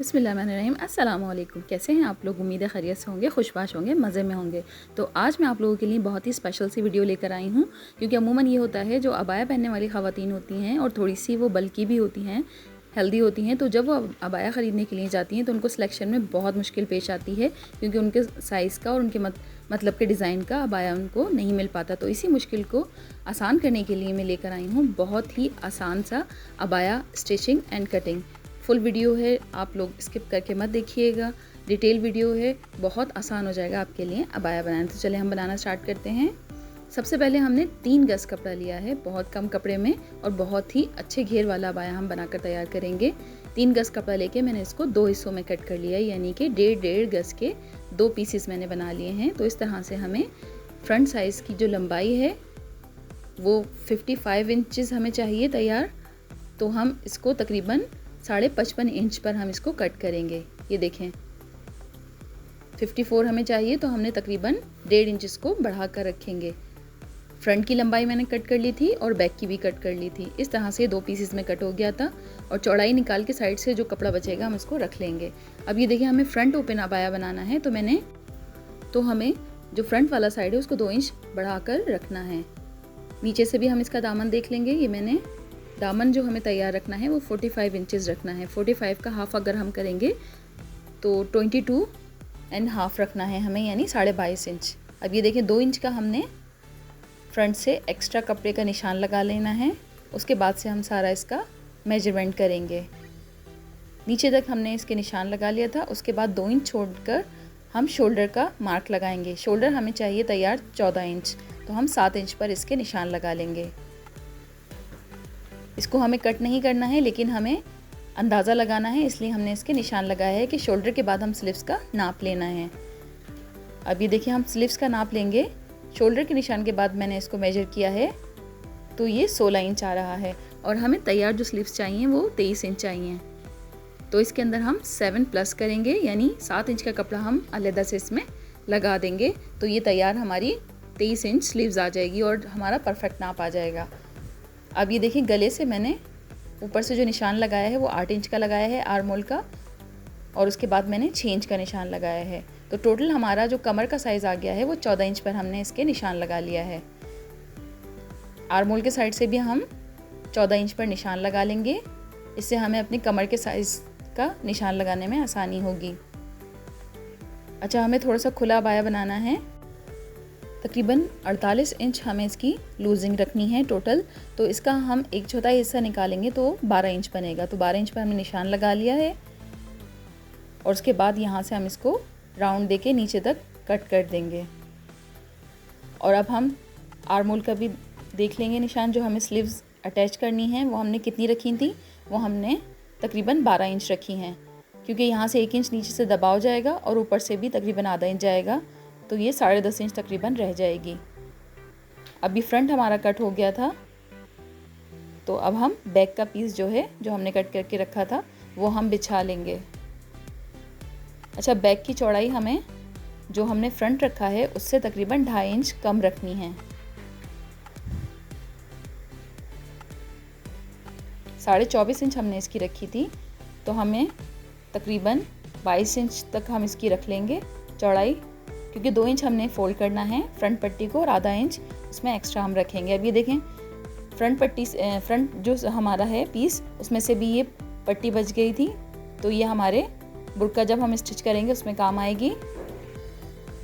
बिस्मिल्लाहिर्रहमानिर्रहीम। अस्सलाम वालेकुम। कैसे हैं आप लोग? उम्मीद है खैरियत से होंगे, खुशबाश होंगे, मज़े में होंगे। तो आज मैं आप लोगों के लिए बहुत ही स्पेशल सी वीडियो लेकर आई हूँ, क्योंकि अमूमन ये होता है जो अबाया पहनने वाली ख़वातीन होती हैं और थोड़ी सी वो बल्कि भी होती हैं, हेल्दी होती हैं, तो जब वो अबाया ख़रीदने के लिए जाती हैं तो उनको सिलेक्शन में बहुत मुश्किल पेश आती है, क्योंकि उनके साइज़ का और उनके मतलब के डिज़ाइन का अबाया उनको नहीं मिल पाता। तो इसी मुश्किल को आसान करने के लिए मैं लेकर आई हूँ बहुत ही आसान सा abaya stitching and cutting. Full video है, आप लोग स्किप करके मत देखिएगा, डिटेल वीडियो है, बहुत आसान हो जाएगा आपके लिए अबाया बनाना। तो चले हम बनाना स्टार्ट करते हैं। सबसे पहले हमने 3 गज कपड़ा लिया है, बहुत कम कपड़े में, और बहुत ही अच्छे घेर वाला अबाया हम बनाकर तैयार करेंगे। 3 गज कपड़ा लेके मैंने इसको 2 हिस्सों में कट कर लिया है, यानी कि 1.5 गज के 2 पीसेस मैंने बना लिए हैं। तो इस तरह से हमें फ्रंट साइज़ की जो लंबाई है वो 55 इंचज़ हमें चाहिए तैयार। तो हम इसको तकरीबन 55.5 इंच पर हम इसको कट करेंगे। ये देखें 54 हमें चाहिए, तो हमने तकरीबन 1.5 इंच इसको बढ़ा कर रखेंगे। फ्रंट की लंबाई मैंने कट कर ली थी और बैक की भी कट कर ली थी। इस तरह से 2 पीसेस में कट हो गया था, और चौड़ाई निकाल के साइड से जो कपड़ा बचेगा हम इसको रख लेंगे। अब ये देखिए हमें फ्रंट ओपन अबाया बनाना है, तो हमें जो फ्रंट वाला साइड है उसको 2 इंच बढ़ा कर रखना है। नीचे से भी हम इसका दामन देख लेंगे। ये मैंने दामन जो हमें तैयार रखना है वो 45 इंचज़ रखना है। 45 का हाफ अगर हम करेंगे तो 22.5 रखना है हमें, यानी 22.5 इंच। अब ये देखें 2 इंच का हमने फ्रंट से एक्स्ट्रा कपड़े का निशान लगा लेना है। उसके बाद से हम सारा इसका मेजरमेंट करेंगे। नीचे तक हमने इसके निशान लगा लिया था। उसके बाद 2 इंच छोड़कर हम शोल्डर का मार्क लगाएंगे। शोल्डर हमें चाहिए तैयार 14 इंच, तो हम 7 इंच पर इसके निशान लगा लेंगे। इसको हमें कट नहीं करना है, लेकिन हमें अंदाज़ा लगाना है, इसलिए हमने इसके निशान लगाया है कि शोल्डर के बाद हम स्लीव्स का नाप लेना है। अब ये देखिए हम स्लीव्स का नाप लेंगे। शोल्डर के निशान के बाद मैंने इसको मेजर किया है, तो ये 16 इंच आ रहा है, और हमें तैयार जो स्लीव्स चाहिए वो 23 इंच चाहिए। तो इसके अंदर हम 7+ करेंगे, यानी 7 इंच का कपड़ा हम अलग से इसमें लगा देंगे। तो ये तैयार हमारी 23 इंच स्लीव्स आ जाएगी और हमारा परफेक्ट नाप आ जाएगा। अब ये देखिए गले से मैंने ऊपर से जो निशान लगाया है वो 8 इंच का लगाया है आर्म होल का, और उसके बाद मैंने 6 इंच का निशान लगाया है। तो टोटल हमारा जो कमर का साइज़ आ गया है वो 14 इंच पर हमने इसके निशान लगा लिया है। आर्म होल के साइड से भी हम 14 इंच पर निशान लगा लेंगे। इससे हमें अपनी कमर के साइज़ का निशान लगाने में आसानी होगी। अच्छा, हमें थोड़ा सा खुला अबाया बनाना है। तकरीबन 48 इंच हमें इसकी लूजिंग रखनी है टोटल। तो इसका हम 1/4 हिस्सा निकालेंगे तो 12 इंच बनेगा। तो 12 इंच पर हमने निशान लगा लिया है, और उसके बाद यहाँ से हम इसको राउंड देके नीचे तक कट कर देंगे। और अब हम आर्म होल का भी देख लेंगे निशान। जो हमें स्लीव्स अटैच करनी है वो हमने कितनी रखी थी, वो हमने तकरीबन 12 इंच रखी हैं, क्योंकि यहाँ से 1 इंच नीचे से दबाव जाएगा और ऊपर से भी तकरीबन आधा इंच जाएगा, तो ये 10.5 इंच तकरीबन रह जाएगी। अभी फ्रंट हमारा कट हो गया था, तो अब हम बैक का पीस जो है, जो हमने कट करके रखा था, वो हम बिछा लेंगे। अच्छा, बैक की चौड़ाई हमें जो हमने फ्रंट रखा है उससे तकरीबन 2.5 इंच कम रखनी है। 24.5 इंच हमने इसकी रखी थी, तो हमें तकरीबन 22 इंच तक हम इसकी रख लेंगे चौड़ाई, क्योंकि 2 इंच हमने फोल्ड करना है फ्रंट पट्टी को, और आधा इंच इसमें एक्स्ट्रा हम रखेंगे। अब ये देखें फ्रंट जो हमारा है पीस, उसमें से भी ये पट्टी बच गई थी, तो ये हमारे बुर्का जब हम स्टिच करेंगे उसमें काम आएगी।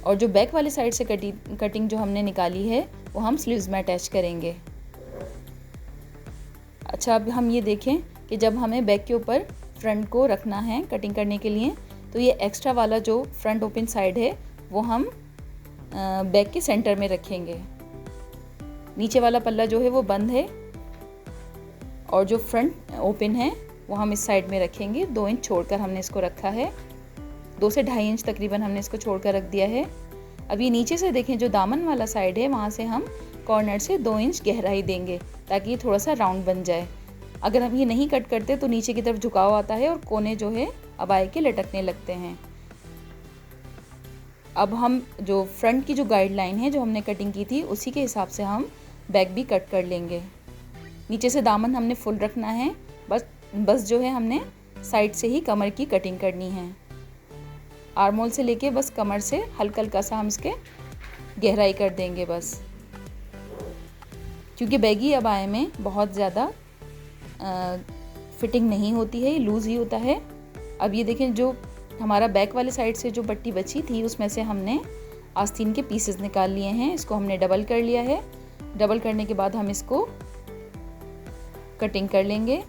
और जो बैक वाली साइड से कटिंग जो हमने निकाली है वो हम स्लीव्स में अटैच करेंगे। अच्छा, अब हम ये देखें कि जब हमें बैक के ऊपर फ्रंट को रखना है कटिंग करने के लिए, तो ये एक्स्ट्रा वाला जो फ्रंट ओपन साइड है वो हम बैक के सेंटर में रखेंगे। नीचे वाला पल्ला जो है वो बंद है, और जो फ्रंट ओपन है वो हम इस साइड में रखेंगे। 2 इंच छोड़कर हमने इसको रखा है, 2 से 2.5 इंच तकरीबन हमने इसको छोड़कर रख दिया है। अब ये नीचे से देखें जो दामन वाला साइड है, वहाँ से हम कॉर्नर से 2 इंच गहराई देंगे, ताकि ये थोड़ा सा राउंड बन जाए। अगर हम ये नहीं कट करते तो नीचे की तरफ झुकाव आता है और कोने जो है अबाए के लटकने लगते हैं। अब हम जो फ्रंट की जो गाइडलाइन है जो हमने कटिंग की थी, उसी के हिसाब से हम बैक भी कट कर लेंगे। नीचे से दामन हमने फुल रखना है, बस जो है हमने साइड से ही कमर की कटिंग करनी है। आर्म होल से लेके बस कमर से हल्का हल्का सा हम इसके गहराई कर देंगे बस, क्योंकि बैगी अबाया में बहुत ज़्यादा फिटिंग नहीं होती है, ये लूज़ ही होता है। अब ये देखें, जो हमारा बैक वाले साइड से जो पट्टी बची थी उसमें से हमने आस्तीन के पीसेस निकाल लिए हैं। इसको हमने डबल कर लिया है। डबल करने के बाद हम इसको कटिंग कर लेंगे।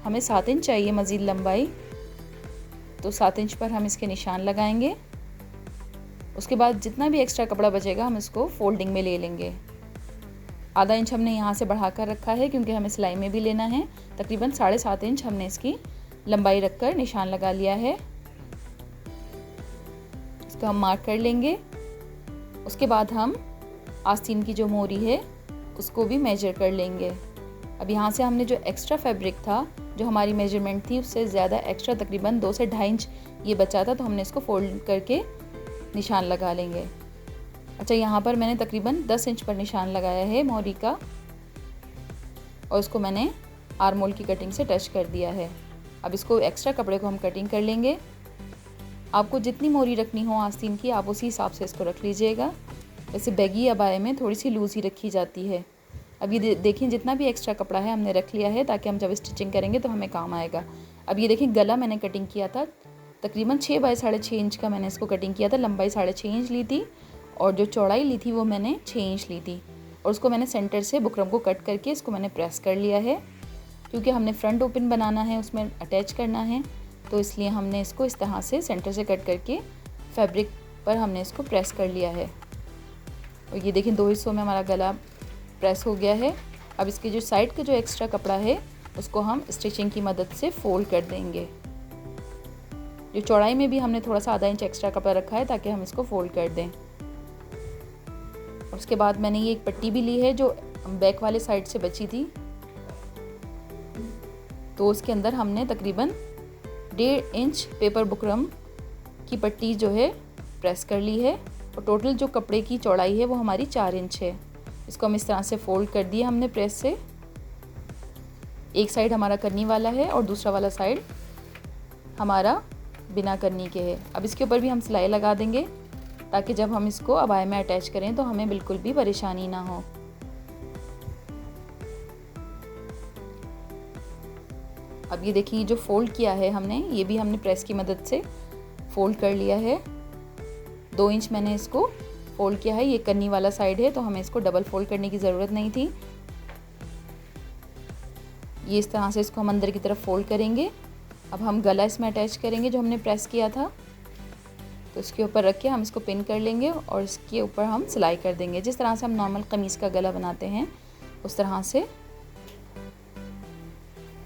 हमें 7 इंच चाहिए मज़ीद लंबाई, तो 7 इंच पर हम इसके निशान लगाएंगे। उसके बाद जितना भी एक्स्ट्रा कपड़ा बचेगा हम इसको फोल्डिंग में ले लेंगे। आधा इंच हमने यहाँ से बढ़ा कर रखा है क्योंकि हमें सिलाई में भी लेना है। तकरीबन 7.5 इंच हमने इसकी लंबाई रखकर निशान लगा लिया है। इसको हम मार्क कर लेंगे। उसके बाद हम आस्तीन की जो मोरी है उसको भी मेजर कर लेंगे। अब यहाँ से हमने जो एक्स्ट्रा फैब्रिक था, जो हमारी मेजरमेंट थी उससे ज़्यादा एक्स्ट्रा तकरीबन 2 से 2.5 इंच ये बचा था, तो हमने इसको फोल्ड करके निशान लगा लेंगे। अच्छा, यहाँ पर मैंने तकरीबन 10 इंच पर निशान लगाया है मोरी का, और इसको मैंने आर्म होल की कटिंग से टच कर दिया है। अब इसको एक्स्ट्रा कपड़े को हम कटिंग कर लेंगे। आपको जितनी मोरी रखनी हो आस्तीन की, आप उसी हिसाब से इसको रख लीजिएगा। वैसे बैगी अबाया में थोड़ी सी लूज़ ही रखी जाती है। अब ये देखिए, जितना भी एक्स्ट्रा कपड़ा है हमने रख लिया है, ताकि हम जब स्टिचिंग करेंगे तो हमें काम आएगा। अब ये देखिए, गला मैंने कटिंग किया था तकरीबन 6 बाय 6.5 इंच का मैंने इसको कटिंग किया था। लंबाई 6.5 इंच ली थी और जो चौड़ाई ली थी वो मैंने 6 इंच ली थी, और उसको मैंने सेंटर से बुकरम को कट करके इसको मैंने प्रेस कर लिया है, क्योंकि हमने फ्रंट ओपन बनाना है, उसमें अटैच करना है, तो इसलिए हमने इसको इस तरह से सेंटर से कट करके फैब्रिक पर हमने इसको प्रेस कर लिया है। और ये देखिए, 2 हिस्सों में हमारा गला प्रेस हो गया है। अब इसके जो साइड का जो एक्स्ट्रा कपड़ा है उसको हम स्टिचिंग की मदद से फोल्ड कर देंगे। जो चौड़ाई में भी हमने थोड़ा सा आधा इंच एक्स्ट्रा कपड़ा रखा है ताकि हम इसको फोल्ड कर दें। और उसके बाद मैंने ये एक पट्टी भी ली है जो बैक वाले साइड से बची थी, तो उसके अंदर हमने तकरीबन 1.5 इंच पेपर बुकरम की पट्टी जो है प्रेस कर ली है, और टोटल जो कपड़े की चौड़ाई है वो हमारी 4 इंच है। इसको हम इस तरह से फोल्ड कर दिया हमने प्रेस से। एक साइड हमारा कन्नी वाला है और दूसरा वाला साइड हमारा बिना कन्नी के है। अब इसके ऊपर भी हम सिलाई लगा देंगे ताकि जब हम इसको अबाया में अटैच करें तो हमें बिल्कुल भी परेशानी ना हो। अब ये देखिए, जो फोल्ड किया है हमने, ये भी हमने प्रेस की मदद से फोल्ड कर लिया है। 2 इंच मैंने इसको फोल्ड किया है। ये कन्नी वाला साइड है तो हमें इसको डबल फोल्ड करने की ज़रूरत नहीं थी। ये इस तरह से इसको हम अंदर की तरफ फोल्ड करेंगे। अब हम गला इसमें अटैच करेंगे जो हमने प्रेस किया था, तो इसके ऊपर रख के हम इसको पिन कर लेंगे और इसके ऊपर हम सिलाई कर देंगे। जिस तरह से हम नॉर्मल कमीज़ का गला बनाते हैं उस तरह से।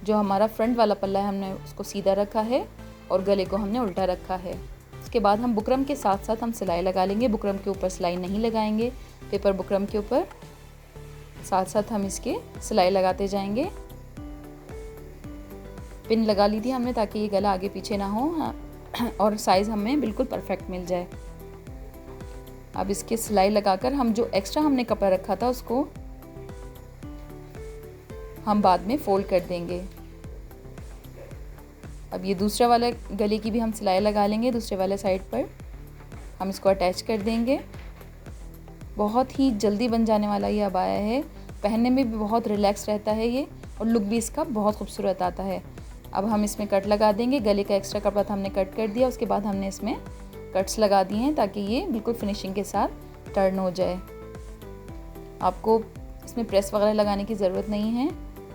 जो हमारा फ्रंट वाला पल्ला है हमने उसको सीधा रखा है और गले को हमने उल्टा रखा है। उसके बाद हम बुकरम के साथ साथ हम सिलाई लगा लेंगे। बुकरम के ऊपर सिलाई नहीं लगाएंगे, पेपर बुकरम के ऊपर साथ साथ हम इसके सिलाई लगाते जाएंगे। पिन लगा ली थी हमने ताकि ये गला आगे पीछे ना हो और साइज़ हमें बिल्कुल परफेक्ट मिल जाए। अब इसके सिलाई लगाकर हम जो एक्स्ट्रा हमने कपड़ा रखा था उसको हम बाद में फोल्ड कर देंगे। अब ये दूसरा वाला गले की भी हम सिलाई लगा लेंगे। दूसरे वाले साइड पर हम इसको अटैच कर देंगे। बहुत ही जल्दी बन जाने वाला ये अबाया है, पहनने में भी बहुत रिलैक्स रहता है ये, और लुक भी इसका बहुत खूबसूरत आता है। अब हम इसमें कट लगा देंगे। गले का एक्स्ट्रा कपड़ा था हमने कट कर दिया, उसके बाद हमने इसमें कट्स लगा दिए हैं ताकि ये बिल्कुल फिनिशिंग के साथ टर्न हो जाए। आपको इसमें प्रेस वगैरह लगाने की ज़रूरत नहीं है,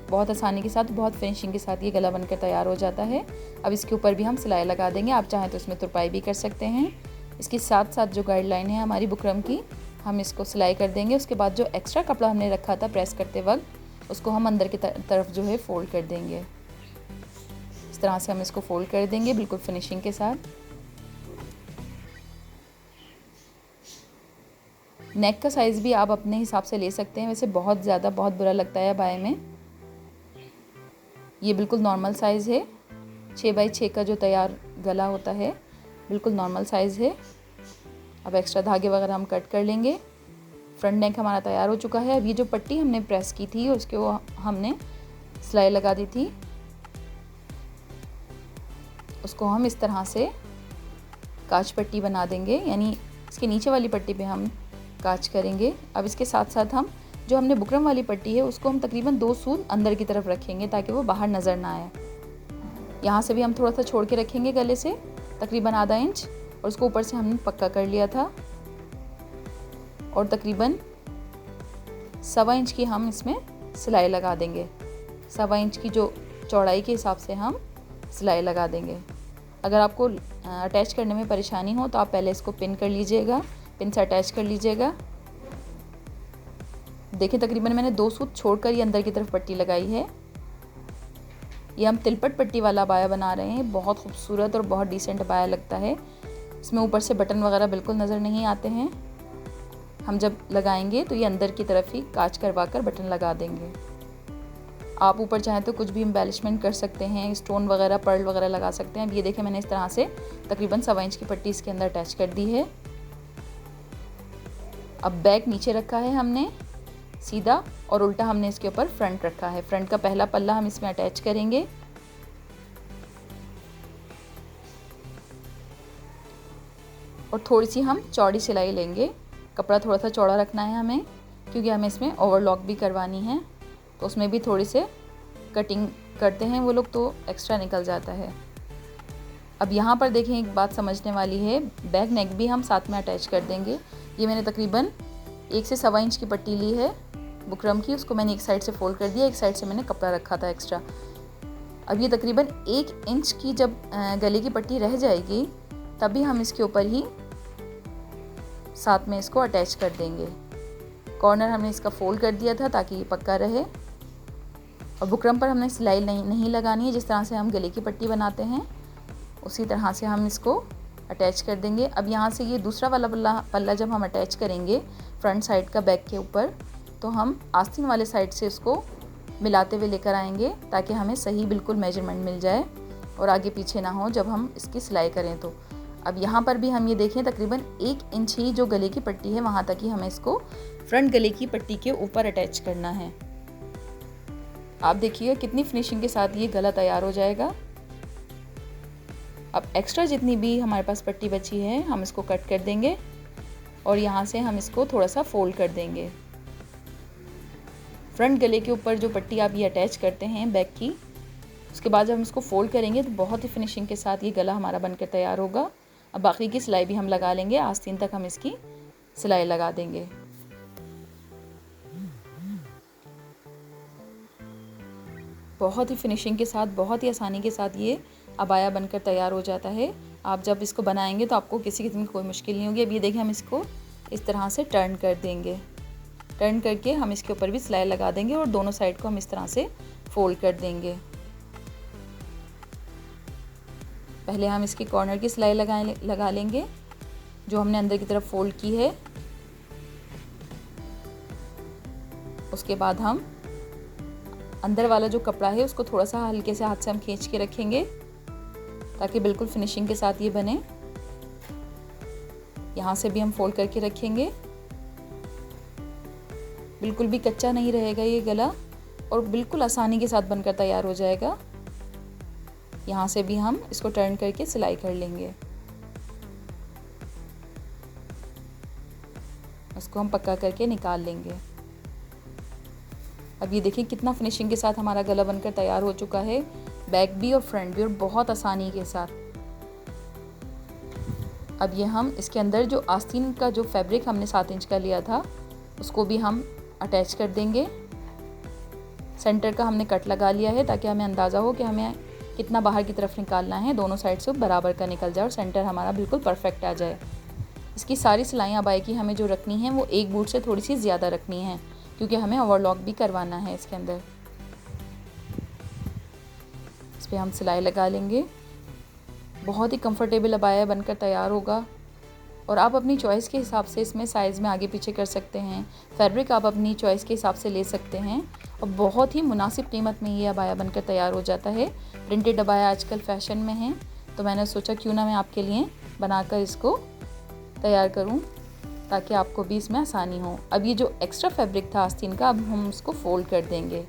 बहुत आसानी के साथ, बहुत फिनिशिंग के साथ ये गला बनकर तैयार हो जाता है। अब इसके ऊपर भी हम सिलाई लगा देंगे। आप चाहें तो इसमें तुरपाई भी कर सकते हैं। इसके साथ साथ जो गाइडलाइन है हमारी बुकरम की, हम इसको सिलाई कर देंगे। उसके बाद जो एक्स्ट्रा कपड़ा हमने रखा था प्रेस करते वक्त, उसको हम अंदर की तरफ जो है फोल्ड कर देंगे। इस तरह से हम इसको फोल्ड कर देंगे बिल्कुल फिनिशिंग के साथ। नेक का साइज़ भी आप अपने हिसाब से ले सकते हैं। वैसे बहुत ज़्यादा बहुत बुरा लगता है अबाया में। ये बिल्कुल नॉर्मल साइज़ है। 6 बाई 6 का जो तैयार गला होता है बिल्कुल नॉर्मल साइज़ है। अब एक्स्ट्रा धागे वगैरह हम कट कर लेंगे। फ्रंट नेक हमारा तैयार हो चुका है। अब ये जो पट्टी हमने प्रेस की थी उसके वो हमने सिलाई लगा दी थी। उसको हम इस तरह से काज पट्टी बना देंगे, यानी इसके नीचे वाली पट्टी पे हम काज करेंगे। अब इसके साथ साथ हम जो हमने बुकरम वाली पट्टी है उसको हम तकरीबन 2 सूद अंदर की तरफ रखेंगे ताकि वो बाहर नज़र ना आए। यहाँ से भी हम थोड़ा सा छोड़ के रखेंगे गले से, तकरीबन आधा इंच, और उसको ऊपर से हमने पक्का कर लिया था। और तकरीबन 1.25 इंच की हम इसमें सिलाई लगा देंगे। 1.25 इंच की जो चौड़ाई के हिसाब से हम सिलाई लगा देंगे। अगर आपको अटैच करने में परेशानी हो तो आप पहले इसको पिन कर लीजिएगा, पिन से अटैच कर लीजिएगा। देखिए तकरीबन मैंने 2 सूत छोड़कर ये अंदर की तरफ पट्टी लगाई है। ये हम तिलपट पट्टी वाला अबाया बना रहे हैं। बहुत खूबसूरत और बहुत डिसेंट अबाया लगता है। इसमें ऊपर से बटन वगैरह बिल्कुल नज़र नहीं आते हैं। हम जब लगाएंगे तो ये अंदर की तरफ ही काज करवा कर बटन लगा देंगे। आप ऊपर चाहें तो कुछ भी एम्बेलिशमेंट कर सकते हैं, स्टोन वगैरह, पर्ल वगैरह लगा सकते हैं। अब ये देखें मैंने इस तरह से तकरीबन 1.25 इंच की पट्टी इसके अंदर अटैच कर दी है। अब बैक नीचे रखा है हमने सीधा, और उल्टा हमने इसके ऊपर फ्रंट रखा है। फ्रंट का पहला पल्ला हम इसमें अटैच करेंगे। और थोड़ी सी हम चौड़ी सिलाई लेंगे। कपड़ा थोड़ा सा चौड़ा रखना है हमें, क्योंकि हमें इसमें ओवरलॉक भी करवानी है, तो उसमें भी थोड़ी से कटिंग करते हैं वो लोग तो एक्स्ट्रा निकल जाता है। अब यहाँ पर देखें एक बात समझने वाली है, बैक नेक भी हम साथ में अटैच कर देंगे। ये मैंने तकरीबन 1 से 1.25 इंच की पट्टी ली है बुकरम की, उसको मैंने एक साइड से फोल्ड कर दिया, एक साइड से मैंने कपड़ा रखा था एक्स्ट्रा। अब ये तकरीबन 1 इंच की जब गले की पट्टी रह जाएगी तभी हम इसके ऊपर ही साथ में इसको अटैच कर देंगे। कॉर्नर हमने इसका फोल्ड कर दिया था ताकि ये पक्का रहे। और बुकरम पर हमने सिलाई नहीं लगानी है, जिस तरह से हम गले की पट्टी बनाते हैं उसी तरह से हम इसको अटैच कर देंगे। अब यहाँ से ये दूसरा वाला पल्ला जब हम अटैच करेंगे फ्रंट साइड का बैक के ऊपर, तो हम आस्तीन वाले साइड से इसको मिलाते हुए लेकर आएंगे ताकि हमें सही बिल्कुल मेजरमेंट मिल जाए और आगे पीछे ना हो जब हम इसकी सिलाई करें तो। अब यहाँ पर भी हम ये देखें तकरीबन 1 इंच ही जो गले की पट्टी है वहाँ तक ही हमें इसको फ्रंट गले की पट्टी के ऊपर अटैच करना है। आप देखिए कितनी फिनिशिंग के साथ ये गला तैयार हो जाएगा। अब एक्स्ट्रा जितनी भी हमारे पास पट्टी बची है हम इसको कट कर देंगे और यहाँ से हम इसको थोड़ा सा फोल्ड कर देंगे। फ्रंट गले के ऊपर जो पट्टी आप ये अटैच करते हैं बैक की, उसके बाद जब हम इसको फोल्ड करेंगे तो बहुत ही फिनिशिंग के साथ ये गला हमारा बनकर तैयार होगा। अब बाकी की सिलाई भी हम लगा लेंगे, आस्तीन तक हम इसकी सिलाई लगा देंगे। बहुत ही फिनिशिंग के साथ, बहुत ही आसानी के साथ ये अबाया बनकर तैयार हो जाता है। आप जब इसको बनाएंगे तो आपको किसी किस्म की कोई मुश्किल नहीं होगी। अब ये देखिए हम इसको इस तरह से टर्न कर देंगे। टर्न करके हम इसके ऊपर भी सिलाई लगा देंगे और दोनों साइड को हम इस तरह से फोल्ड कर देंगे। पहले हम इसकी कॉर्नर की सिलाई लगा लेंगे जो हमने अंदर की तरफ फोल्ड की है। उसके बाद हम अंदर वाला जो कपड़ा है उसको थोड़ा सा हल्के से हाथ से हम खींच के रखेंगे ताकि बिल्कुल फिनिशिंग के साथ ये बने। यहाँ से भी हम फोल्ड करके रखेंगे, बिल्कुल भी कच्चा नहीं रहेगा ये गला और बिल्कुल आसानी के साथ बनकर तैयार हो जाएगा। यहाँ से भी हम इसको टर्न करके सिलाई कर लेंगे। उसको हम पक्का करके निकाल लेंगे। अब ये देखिए कितना फिनिशिंग के साथ हमारा गला बनकर तैयार हो चुका है, बैक भी और फ्रंट भी, और बहुत आसानी के साथ। अब ये हम इसके अंदर जो आस्तीन का जो फैब्रिक हमने 7 इंच का लिया था उसको भी हम अटैच कर देंगे। सेंटर का हमने कट लगा लिया है ताकि हमें अंदाज़ा हो कि हमें कितना बाहर की तरफ निकालना है, दोनों साइड से बराबर का निकल जाए और सेंटर हमारा बिल्कुल परफेक्ट आ जाए। इसकी सारी सिलाइयाँ अबाया की हमें जो रखनी है वो एक बूट से थोड़ी सी ज़्यादा रखनी है क्योंकि हमें ओवरलॉक भी करवाना है इसके अंदर। इस पर हम सिलाई लगा लेंगे। बहुत ही कंफर्टेबल अबाया बनकर तैयार होगा और आप अपनी चॉइस के हिसाब से इसमें साइज़ में आगे पीछे कर सकते हैं। फैब्रिक आप अपनी चॉइस के हिसाब से ले सकते हैं और बहुत ही मुनासिब कीमत में ये अबाया बनकर तैयार हो जाता है। प्रिंटेड अबाया आजकल फ़ैशन में है तो मैंने सोचा क्यों ना मैं आपके लिए बनाकर इसको तैयार करूं ताकि आपको भी इसमें आसानी हो। अब ये जो एक्स्ट्रा फैब्रिक था आस्तीन का, अब हम उसको फोल्ड कर देंगे।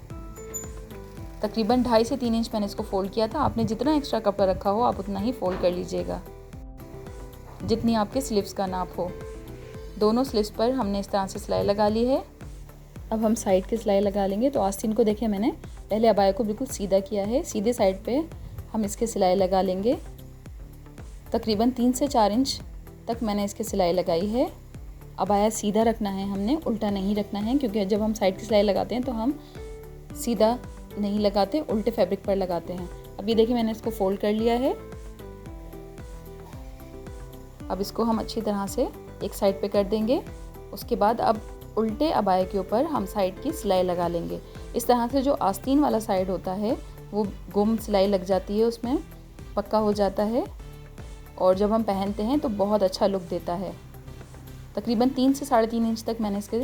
तकरीबन 2.5 से 3 इंच मैंने इसको फ़ोल्ड किया था। आपने जितना एक्स्ट्रा कपड़ा रखा हो आप उतना ही फ़ोल्ड कर लीजिएगा, जितनी आपके स्लीव्स का नाप हो। दोनों स्लीव्स पर हमने इस तरह से सिलाई लगा ली है। अब हम साइड की सिलाई लगा लेंगे। तो आस्तीन को देखिए मैंने पहले अबाया को बिल्कुल सीधा किया है, सीधे साइड पे हम इसके सिलाई लगा लेंगे। तकरीबन 3 से 4 इंच तक मैंने इसके सिलाई लगाई है। अबाया सीधा रखना है हमने, उल्टा नहीं रखना है, क्योंकि जब हम साइड की सिलाई लगाते हैं तो हम सीधा नहीं लगाते, उल्टे फैब्रिक पर लगाते हैं। अब ये देखिए मैंने इसको फोल्ड कर लिया है। अब इसको हम अच्छी तरह से एक साइड पे कर देंगे। उसके बाद अब उल्टे अबाया के ऊपर हम साइड की सिलाई लगा लेंगे। इस तरह से जो आस्तीन वाला साइड होता है वो गुम सिलाई लग जाती है, उसमें पक्का हो जाता है और जब हम पहनते हैं तो बहुत अच्छा लुक देता है। तकरीबन 3 से 3.5 इंच तक मैंने इसके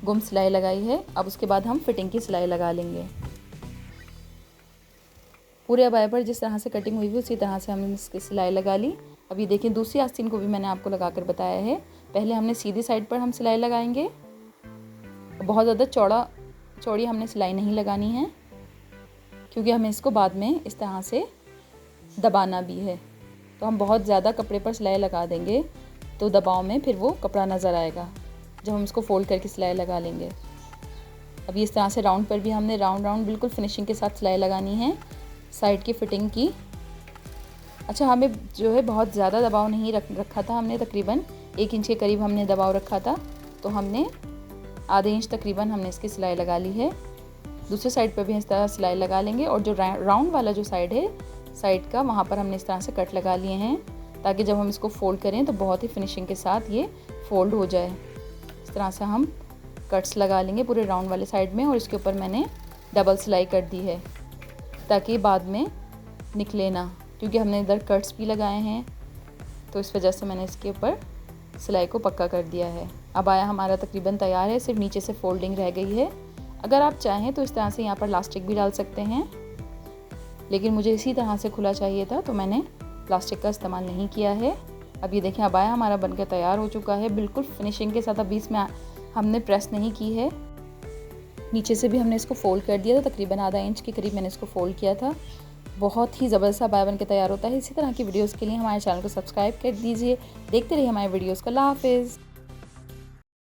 गुम सिलाई लगाई है। अब उसके बाद हम फिटिंग की सिलाई लगा लेंगे। पूरे अबाया पर जिस तरह से कटिंग हुई हुई उसी तरह से हमने इसकी सिलाई लगा ली। अब ये देखिए दूसरी आस्तीन को भी मैंने आपको लगा कर बताया है। पहले हमने सीधी साइड पर हम सिलाई लगाएंगे, बहुत ज़्यादा चौड़ी हमने सिलाई नहीं लगानी है, क्योंकि हमें इसको बाद में इस तरह से दबाना भी है। तो हम बहुत ज़्यादा कपड़े पर सिलाई लगा देंगे तो दबाव में फिर वो कपड़ा नज़र आएगा जब हम इसको फोल्ड करके सिलाई लगा लेंगे। अब इस तरह से राउंड पर भी हमने राउंड बिल्कुल फिनिशिंग के साथ सिलाई लगानी है साइड की फिटिंग की। अच्छा, हमें जो है बहुत ज़्यादा दबाव नहीं रखा था, हमने तकरीबन 1 इंच के करीब हमने दबाव रखा था, तो हमने आधे इंच तकरीबन हमने इसकी सिलाई लगा ली है। दूसरे साइड पर भी इस तरह सिलाई लगा लेंगे और जो राउंड वाला जो साइड है साइड का, वहाँ पर हमने इस तरह से कट लगा लिए हैं ताकि जब हम इसको फोल्ड करें तो बहुत ही फिनिशिंग के साथ ये फोल्ड हो जाए। इस तरह से हम कट्स लगा लेंगे पूरे राउंड वाले साइड में और इसके ऊपर मैंने डबल सिलाई कर दी है ताकि बाद में निकले ना, क्योंकि हमने इधर कट्स भी लगाए हैं तो इस वजह से मैंने इसके ऊपर सिलाई को पक्का कर दिया है। अबाया हमारा तकरीबन तैयार है, सिर्फ नीचे से फोल्डिंग रह गई है। अगर आप चाहें तो इस तरह से यहाँ पर इलास्टिक भी डाल सकते हैं, लेकिन मुझे इसी तरह से खुला चाहिए था तो मैंने प्लास्टिक का इस्तेमाल नहीं किया है। अब ये देखें अबाया हमारा बनकर तैयार हो चुका है बिल्कुल फिनिशिंग के साथ। अभी इसमें हमने प्रेस नहीं की है, नीचे से भी हमने इसको फोल्ड कर दिया था, तकरीबन आधा इंच के करीब मैंने इसको फोल्ड किया था। बहुत ही ज़बरदस्त अबाया बनकर तैयार होता है। इसी तरह की वीडियोज़ के लिए हमारे चैनल को सब्सक्राइब कर दीजिए, देखते रहिए हमारे वीडियोज़ को। अल्लाह हाफिज़।